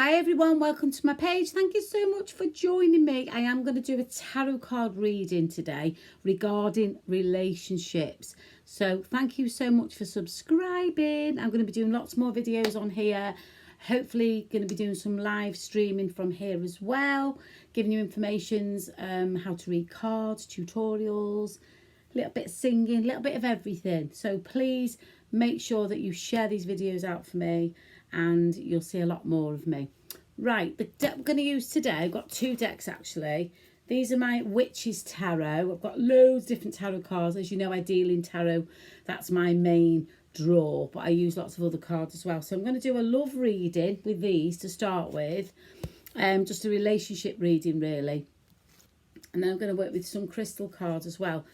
Hi everyone, welcome to my page. Thank you so much for joining me. I am going to do a tarot card reading today regarding relationships. So thank you so much for subscribing. I'm going to be doing lots more videos on here. Hopefully going to be doing some live streaming from here as well, giving you informations, how to read cards, tutorials, a little bit of singing, a little bit of everything. So please make sure that you share these videos out for me and you'll see a lot more of me. Right, the deck I'm going to use today, I've got two decks actually. These are my Witches Tarot. I've got loads of different tarot cards. As you know, I deal in tarot. That's my main draw, but I use lots of other cards as well. So I'm going to do a love reading with these to start with. Just a relationship reading really. And then I'm going to work with some crystal cards as well.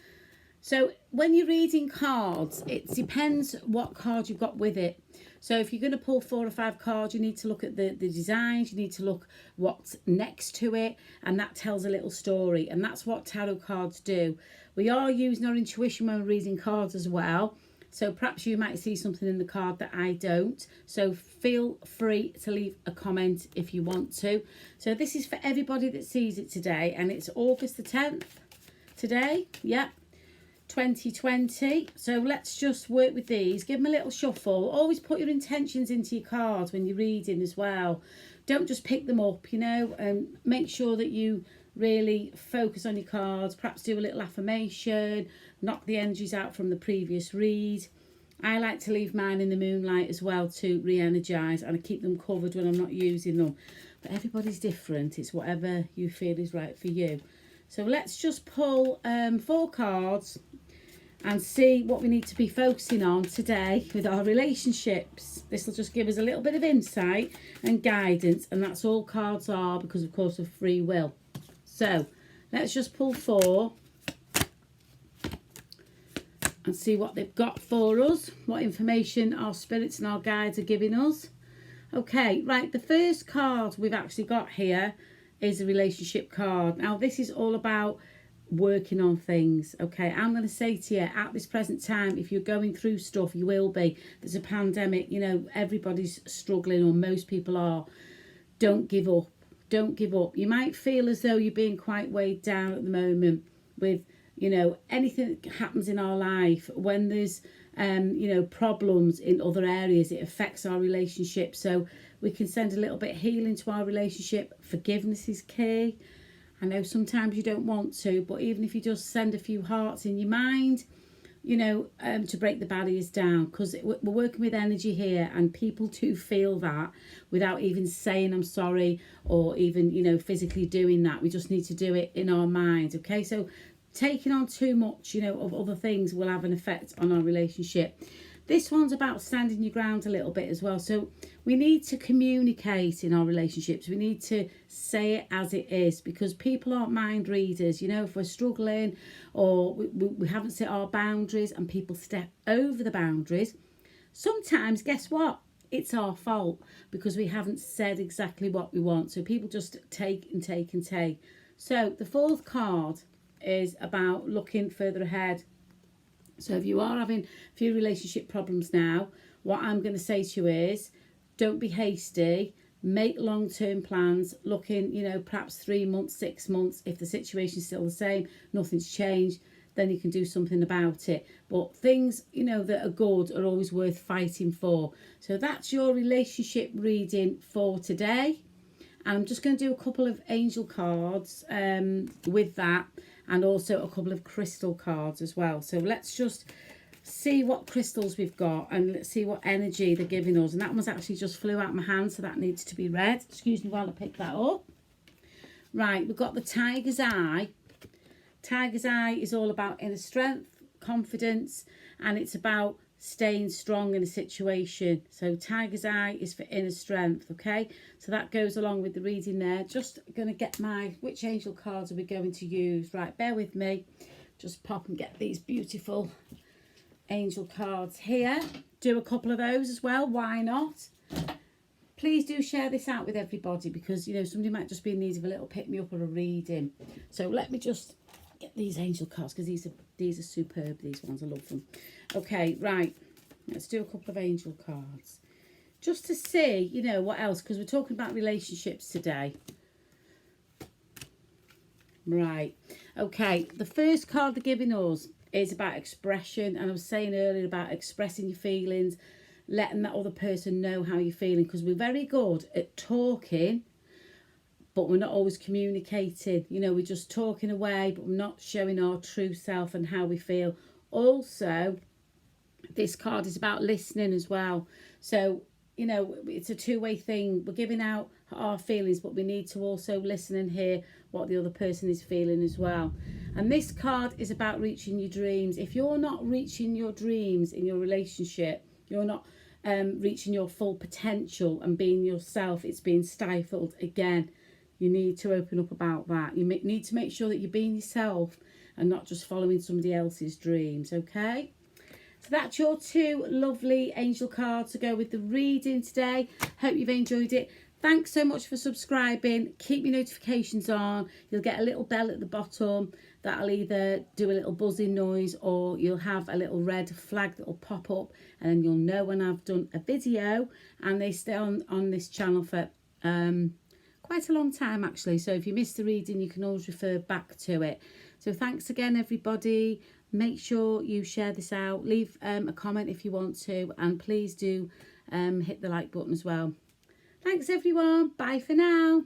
So when you're reading cards, it depends what card you've got with it. So if you're going to pull 4 or 5 cards, you need to look at the designs, you need to look what's next to it, and that tells a little story. And that's what tarot cards do. We are using our intuition when we're reading cards as well. So perhaps you might see something in the card that I don't. So feel free to leave a comment if you want to. So this is for everybody that sees it today, and it's August the 10th today. Yep. 2020. So let's just work with these, give them a little shuffle. Always put your intentions into your cards when you're reading as well. Don't just pick them up, you know, and make sure that you really focus on your cards. Perhaps do a little affirmation, knock the energies out from the previous read. I like to leave mine in the moonlight as well to re-energize, and I keep them covered when I'm not using them. But everybody's different. It's whatever you feel is right for you. So let's just pull 4 cards and see what we need to be focusing on today with our relationships. This will just give us a little bit of insight and guidance, and that's all cards are, because of course of free will. So let's just pull 4 and see what they've got for us, what information our spirits and our guides are giving us. Okay, right, the first card we've actually got here is a relationship card. Now this is all about working on things. Okay, I'm going to say to you, at this present time, if you're going through stuff, you will be. There's a pandemic, you know, everybody's struggling, or most people are. Don't give up. Don't give up. You might feel as though you're being quite weighed down at the moment with, you know, anything that happens in our life. When there's you know, problems in other areas, it affects our relationship. So we can send a little bit of healing to our relationship. Forgiveness is key. I know sometimes you don't want to, but even if you just send a few hearts in your mind, you know, to break the barriers down, because we're working with energy here, and people do feel that without even saying I'm sorry, or even, you know, physically doing that. We just need to do it in our mind. Okay, so taking on too much, you know, of other things will have an effect on our relationship. This one's about standing your ground a little bit as well. So we need to communicate in our relationships. We need to say it as it is, because people aren't mind readers. You know, if we're struggling or we haven't set our boundaries and people step over the boundaries, sometimes, guess what? It's our fault, because we haven't said exactly what we want. So people just take and take and take. So the 4th card is about looking further ahead. So if you are having a few relationship problems now, what I'm going to say to you is, don't be hasty. Make long-term plans, looking, you know, perhaps 3 months, 6 months. If the situation's still the same, nothing's changed, then you can do something about it. But things, you know, that are good are always worth fighting for. So that's your relationship reading for today. And I'm just going to do a couple of angel cards with that, and also a couple of crystal cards as well. So let's just see what crystals we've got, and let's see what energy they're giving us. And that one's actually just flew out of my hand, so that needs to be read. Excuse me while I pick that up. Right, we've got the Tiger's Eye. Tiger's Eye is all about inner strength, confidence, and it's about staying strong in a situation. So Tiger's Eye is for inner strength. Okay, so that goes along with the reading there. Just going to get which angel cards are we going to use? Right, bear with me. Just pop and get these beautiful angel cards here. Do a couple of those as well, why not? Please do share this out with everybody, because, you know, somebody might just be in need of a little pick me up or a reading. So let me just get these angel cards, because these are superb, these ones. I love them. Okay, right, let's do a couple of angel cards. just to see, you know, what else, because we're talking about relationships today. Right, okay, the first card they're giving us is about expression, and I was saying earlier about expressing your feelings, letting that other person know how you're feeling, because we're very good at talking, but we're not always communicating. You know, we're just talking away, but we're not showing our true self and how we feel. Also, this card is about listening as well. So, you know, it's a two-way thing. We're giving out our feelings, but we need to also listen and hear what the other person is feeling as well. And this card is about reaching your dreams. If you're not reaching your dreams in your relationship, you're not reaching your full potential and being yourself, it's being stifled again. You need to open up about that. You need to make sure that you're being yourself and not just following somebody else's dreams, okay? So that's your two lovely angel cards to go with the reading today. Hope you've enjoyed it. Thanks so much for subscribing. Keep your notifications on. You'll get a little bell at the bottom that'll either do a little buzzing noise, or you'll have a little red flag that will pop up, and then you'll know when I've done a video. And they stay on this channel for quite a long time actually, so if you missed the reading you can always refer back to it. So thanks again everybody. Make sure you share this out, leave a comment if you want to, and please do hit the like button as well. Thanks everyone, bye for now.